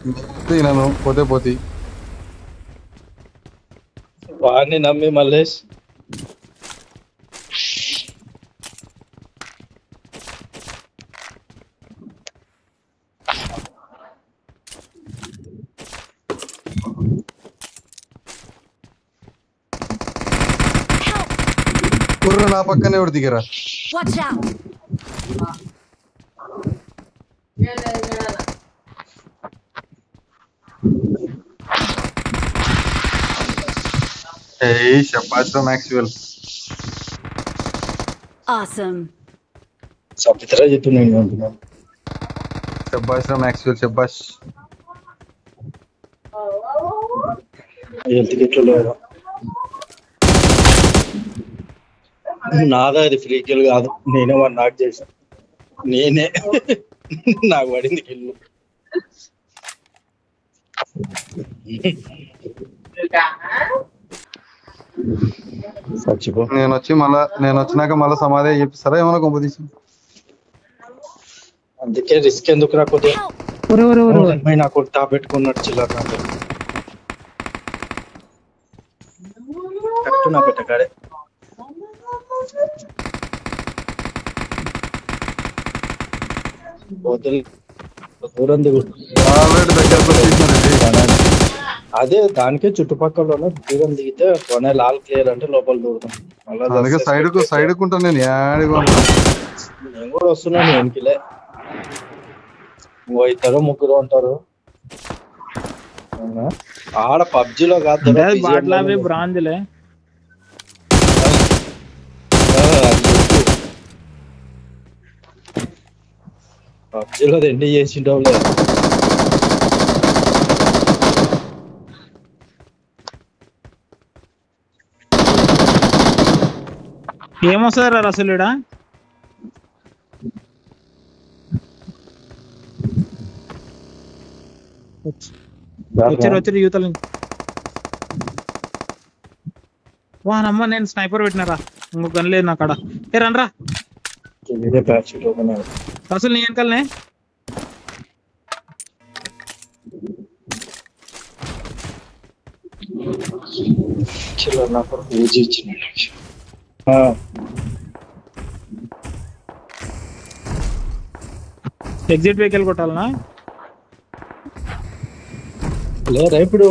నేను పోతే పోతి వాడిని నమ్మి మల్లేష్ కుర్ర నా పక్కనే ఎవడు దిగరా Watch out! ఏయ్ షబాష్ మ్యాక్స్వెల్ Awesome. సపిత్ర చెప్తున్నాను అంటున్నాను షబాష్ మ్యాక్స్వెల్ షబాష్ హెల్త్ కిట్లో నాదా అది ఫ్రీ కిల్ కాదు నేనే వాడిని నాక్ చేశాను నేనే నాకు పడింది కిల్లు చచ్చిపో నేను వచ్చినాక మళ్ళీ సమాధి చెప్పిస్తారా ఏమన్నా కొంపదీసి అందుకే రిస్క్ ఎందుకు రాకపోతే నాకు తాపెట్టుకున్నట్టు చిల్లర నాకు కరెక్ట్ నా పెట్టకాడే దూరం దిగు ఆల్రెడీ దగ్గరకు వచ్చేసినారండి అదే దానికే చుట్టుపక్కల దూరం దిగితే కొనే లాల్ క్లియర్ అంటే లోపల దూరుతాం అందుకే సైడ్ కుంటాను నేను యాడిగా నేను కూడా వస్తున్నాను వెనకిలే ఇంకో ఇద్దరు ముగ్గురు ఉంటారు ఆడ పబ్జిలో కాదు బ్రాంజ్లే పబ్జిలో ఎండి చేసింటావు లేదు ఏమొస్తారా అసలు ఈడ వచ్చారు యూతలు వానమ్మ నేను స్నైపర్ పెట్టినారా ఇంకొక గన్ లేదు నా కాడ ఏ రండ్రా అసలు నీ వెనకాలనే ఎగ్జిట్ వెహికల్ కొట్టాలనా లేదా ఇప్పుడు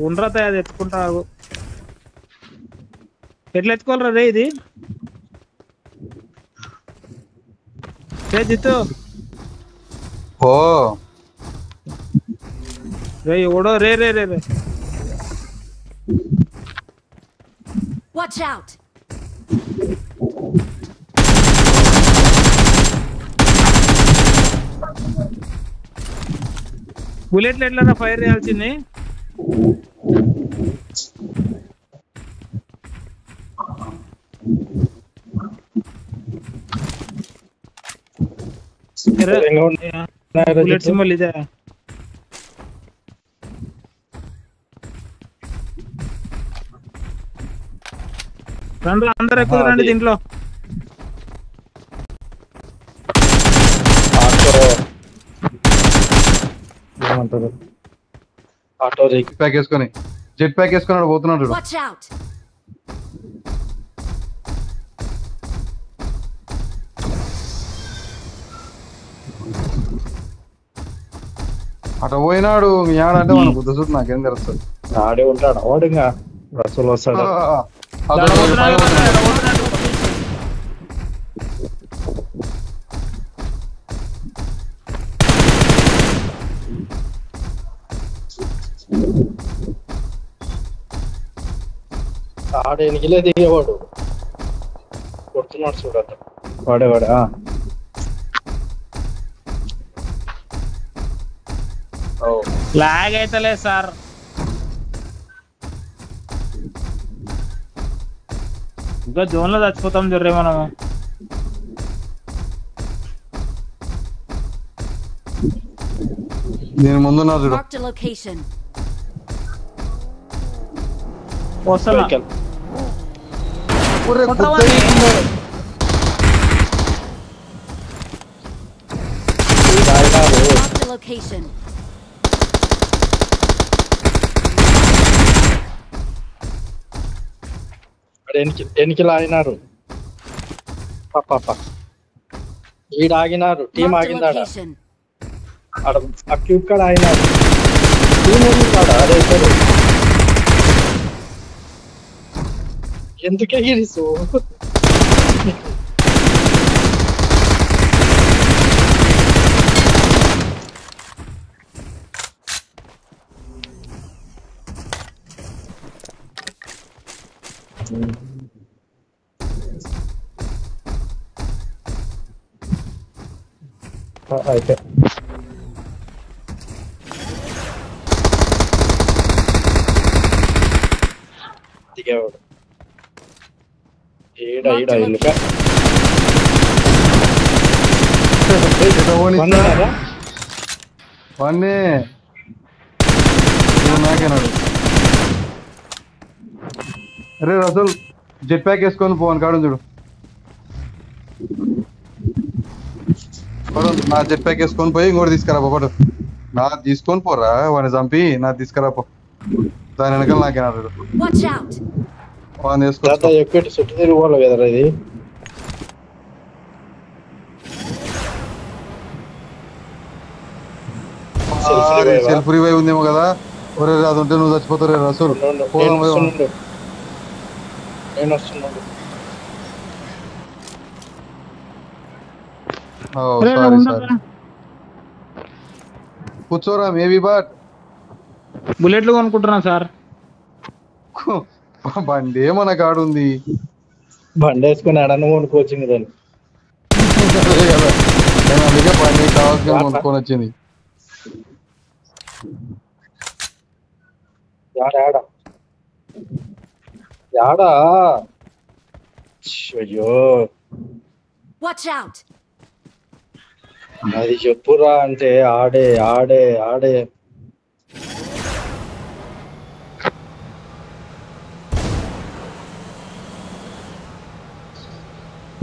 ఉండరా అది ఎత్తుకుంటా ఎట్లా ఎత్తుకోవాలరా రే ఇది రే జిత్తు ఓ రే ఎవడో రే రే రే రే Watch out! బుల్లెట్లు ఎట్లా ఫైర్ చేయాల్సింది బుల్లెట్ సింబల్ ఇదే రండి అందరు ఎక్కువ రండి దీంట్లో ఏమంటారు ఆటో జెట్ ప్యాక్ వేసుకొని పోతున్నాడు Watch out! అటు పోయినాడు ఏడంటే మన బుద్ధ చూడు నాకేం తెలుస్తుంది ఆడే ఉంటాడు వాడు ఇంకా రసలు వస్తాడు ఆడే ఎనికిలే దిగేవాడు కొడుతున్నాడు చూడద్దు వాడేవాడు లాగ్ అయితలే సార్ ఇంకా జోన్ లో చచ్చిపోతాం జర్రే మనము నేను ముందున్నా చూడు Marked a location. వస్తున్నా ఆగినారు. Marked a location. ఎనికిలా ఆగినారు. పాప ఈడ ఆగినారు. టీం Marked a ఆగిందాడ. location. ఆడ ఆ క్యూబ్ కాడ ఆగినారు. టీం ఉంది కాడ. అదే ఇద్దరు. ఎందుకే గిరిసు? అయితే దిగేవాడు. ఈడ ఇల్లుక వందనారా? వాడిని నాకేనాడు. అరే రసూల్ జెట్ ప్యాక్ వేసుకొని పోను కాడు చూడు. నా జెట్ ప్యాక్ వేసుకొని పోయి ఇంకోటి తీసుకురా ఒకటి. నా తీసుకొని పోరా వాడిని చంపి నా తీసుకురా పో. దాని వెనకాల నాకేనాడు Watch out. వాడిని తాత వేసుకో. ఎక్కువ చుట్టూ తిరుగుకోవాలి కదరా ఇది. సెల్ఫ్ రివైవ్ ఉందేమో కదా. ఒరే అది ఉంటే నువ్వు చచ్చిపోతావు రే రసూల్. నేను వస్తున్నాను. సారీ సారీ కూర్చోరా మేబీ బట్ బుల్లెట్లు కొనుక్కుంటున్నా సార్. బండి మన కాడు ఉంది. బండి వేసుకుని అడను కొనుక్కోవచ్చు దాన్ని. అదే కదా నేను అందుకే బండి కావాల్సిన కొనుక్కొని వచ్చింది. యాడా అయ్యో Watch out. అది చెప్పురా అంటే ఆడే ఆడే ఆడే.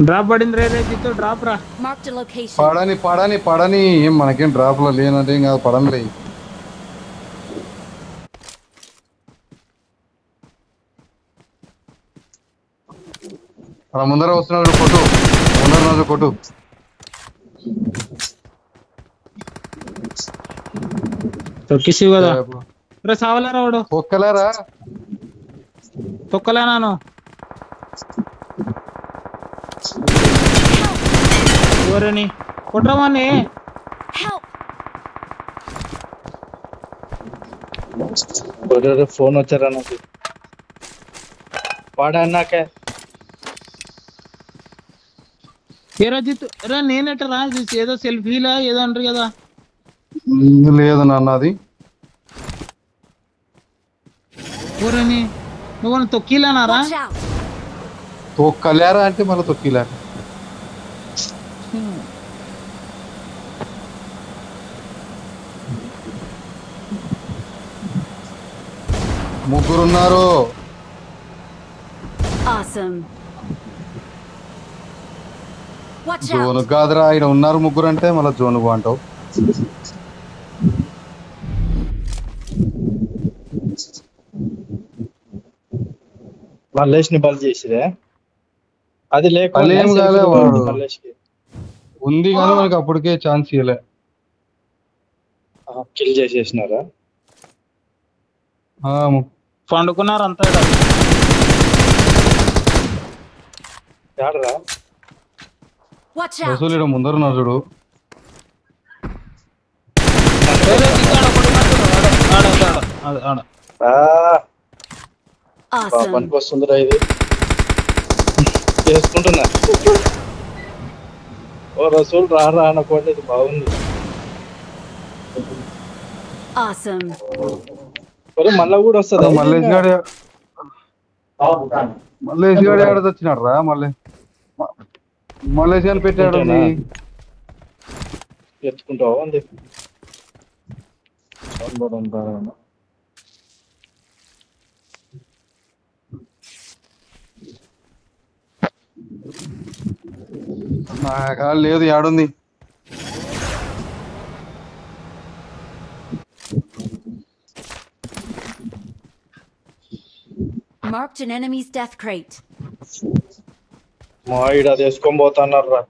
డ్రాప్ పడింది రే జిత్తు డ్రాప్ రా. Marked a location. పడని పడని పడని ఏం మనకేం డ్రాప్ లో లేనంటే ఏం కాదు. పడని లే. మన ముందర వస్తున్నాడు కొట్టు. ముందర కొట్టు. తొక్కిసి కదా రే సావలేరా వాడు. ఒక్కలేరా తొక్కలే నాను. ఓరని కొట్రమాని. Help. ఫోన్ వచ్చారా నాకు వాడా నాకే. ఏరా జిత్తు రా నేనెట్టరా ఏదో సెల్ఫీలా ఏదో అంటారు కదా. లేదు నాన్న అది. ఓరని నువ్వు తొక్కిలేనారా. Watch out. తొక్కలేరా అంటే మళ్ళీ తొక్కిలే. ముగ్గురున్నారు. Awesome. Watch zone out. కాదురా ఆయన ఉన్నారు ముగ్గురు అంటే మళ్ళీ జోను అంటావు. మల్లేష్ ని బలి చేసిరే. అది మళ్ళీ ఏం కాలే వాడు. మల్లేష్కి ఉంది కానీ మనకి అప్పటికే ఛాన్స్ ఇవ్వలే. కిల్ చేసేసినారా. పండుకున్నారు అంతా. ఆడరా Watch out. రసూల్ ఇక్కడ ముందర ఉన్నారు చూడు. Awesome. పనికి వస్తుందిరా ఇది. చేసుకుంటున్నా. ఓ రసూల్ రారా అనుకోండి. ఇది బాగుంది. Awesome. మళ్ళా కూడా వస్తుంది. మల్లేష్ గారు ఏడాది వచ్చినాడు రా. మల్లేష్ గారిని పెట్టాడు. ఎత్తుకుంటావా ఉంది. నా కాదు లేదు. ఏడుంది Marked an enemy's death crate. మా ఈడ అది వేసుకొని పోతున్నారు రా.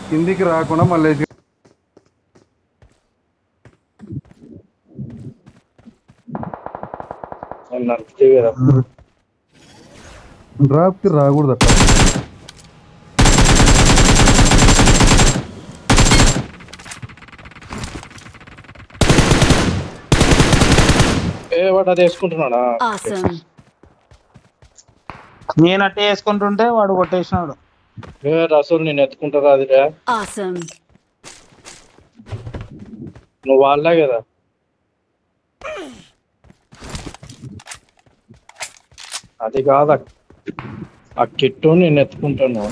కిందికి రాకుండా మళ్ళీ నడిపితే కదా డ్రాప్ కి రాకూడదు అట్లా. వాడు అది వేసుకుంటున్నాడా? Awesome. నేను అట్టే వేసుకుంటుంటే వాడు కొట్టేసినాడు. రసూల్ నేను ఎత్తుకుంటారా అదిరా? Awesome. నువ్వు వాళ్ళే కదా. అది కాదు ఆ కిట్టు నేను ఎత్తుకుంటాను.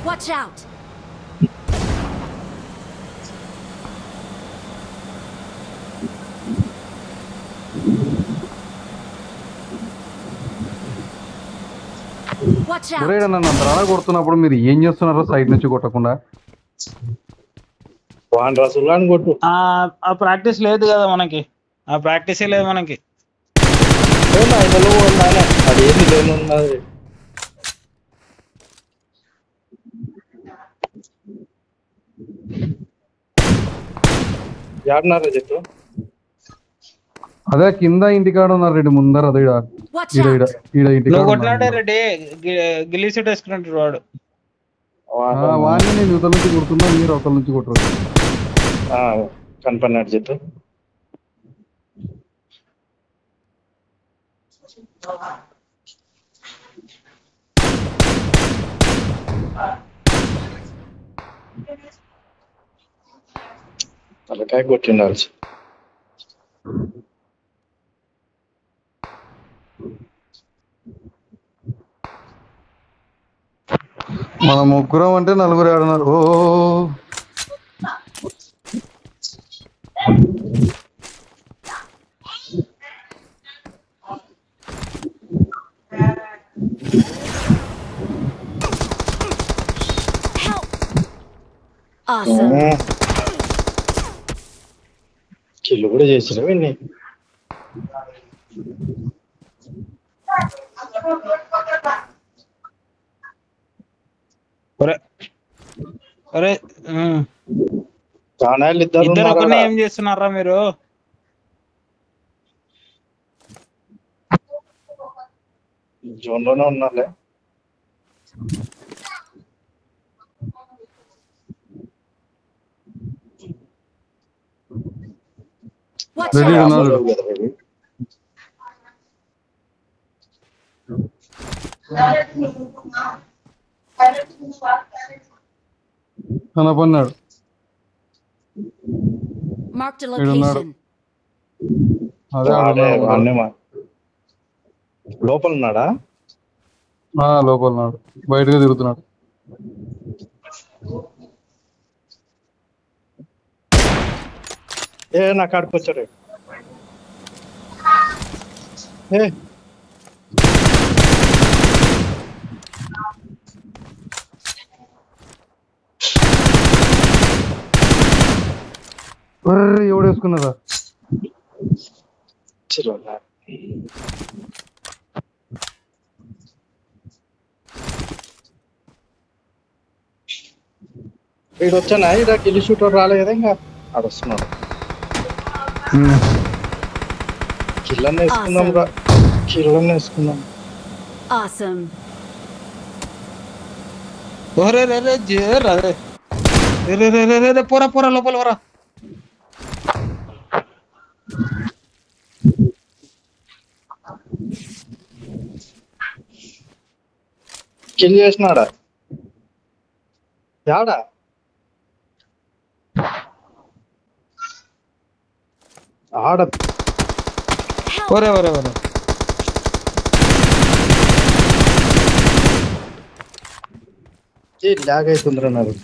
Watch out. Watch out. ఒరేయ్ నన్ను అంత రాళ్ళ కొడుతున్నప్పుడు మీరు ఏం చేస్తున్నారో సైడ్ నుంచి కొట్టకుండా? వాన్ రసూల్ అని కొట్టు. ఆ ప్రాక్టీస్ లేదు కదా మనకి. ఆ ప్రాక్టీసే లేదు మనకి. అది ఏది లేనున్నది. యాడ్నారా చెట్టు? అదే కింద ఇంటికాడ ఉన్నారు రెడ్డి ముందర. అదే Watch ఈడ ఈడ out. ఈడ ఇంటికాడ నువ్వు ఉన్నారు. కొట్లాడే రెడ్డి గిల్లీ సూట్ వేసుకుంటాడు వాడు. వాడిని నేను యువతల నుంచి కొడుతున్నా, మీరు ఒకరి నుంచి కొట్టరు. కనపడినాడు చెట్టు. తలకాయ కొట్టిండాల్సి. మన ముగ్గురం అంటే నలుగురు ఆడున్నారు. ఓ Help. Awesome. కిల్లు కూడా చేసిన విన్ని. అరే ప్రాణాలు ఇద్దరు ఒకరిని ఏం చేస్తున్నారా మీరు? జోన్ లోనే ఉన్నారులే. Watch ready out. ఉన్నారు. కనపన్నాడు. Marked a Here, location. అదే లోపల ఉన్నాడా? లోపల ఉన్నాడు, బయటగా తిరుగుతున్నాడు. నా కాడికి వచ్చాడు. ఎవడు వేసుకున్నదా? వీడు వచ్చానా? ఇక్కడ కిల్లి షూటర్ రాలేదు కదా, ఇంకా ఆడొస్తున్నాడు. కిల్లన్న వేసుకుందాం రా, కిల్లన్న వేసుకుందాం. Awesome. ఒరే రే రే జేర్ అదే రే రే రే రే రే రే, పోరా పోరా లోపల పోరా. కిల్ చేసినాడా యాడా ఆడ ఒరే ఒరే ఒరే లాగ్ అవుతుందిరా నాకు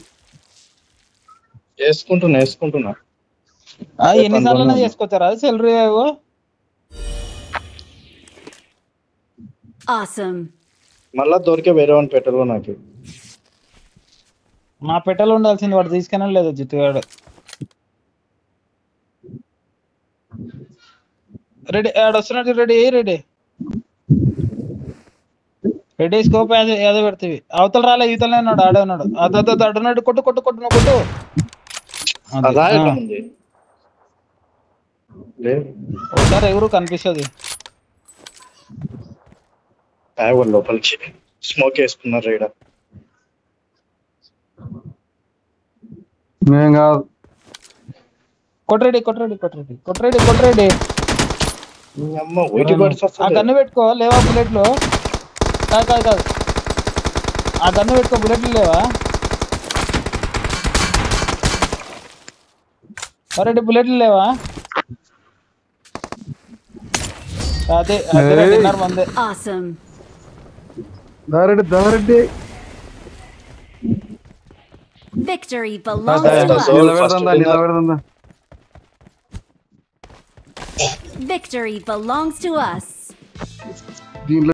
వేసుకుంటున్నా ఎన్నిసార్లు చేసుకోవచ్చారా అది సెల్ రివైవ్? Awesome. మళ్ళా దొరికే వేరే వాడిని పెట్టరు నాకు. నా పెట్టెలు ఉండాల్సింది, వాడు తీసుకునే లేదు జిత్తుగాడు. రెడీ ఆడు వస్తున్నాడు, రెడీ రెడీ రెడీ. స్కోప్ ఏదో పెడతావి. అవతల రాలే, ఈతలనే ఉన్నాడు, ఆడే ఉన్నాడు. అడున్నాడు, కొట్టు కొట్టు కొట్టు నువ్వు కొట్టు. అదా ఎట్లా ఉంది లేదు ఒకసారి ఎవరు కనిపిస్తుంది. లోపలికి స్మోక్ వేసుకున్నారు రైడ. నేను కాదు. కొట్టరెడీ కొట్టరెడీ కొట్టరెడీ కొట్టరెడీ కొట్టరెడీ. మీ అమ్మ ఒకటి పడితే ఆ గన్ను పెట్టుకో, లేవా బుల్లెట్లు? కాదు కాదు కాదు, ఆ గన్ను పెట్టుకో, బుల్లెట్లు లేవా? రెడ్డి బుల్లెట్లు లేవా? అదే అదే డిన్నర్ మందే. Awesome. దారెడ్డి Victory belongs to us. నిలబెడదా. Victory belongs to us. దీంట్లో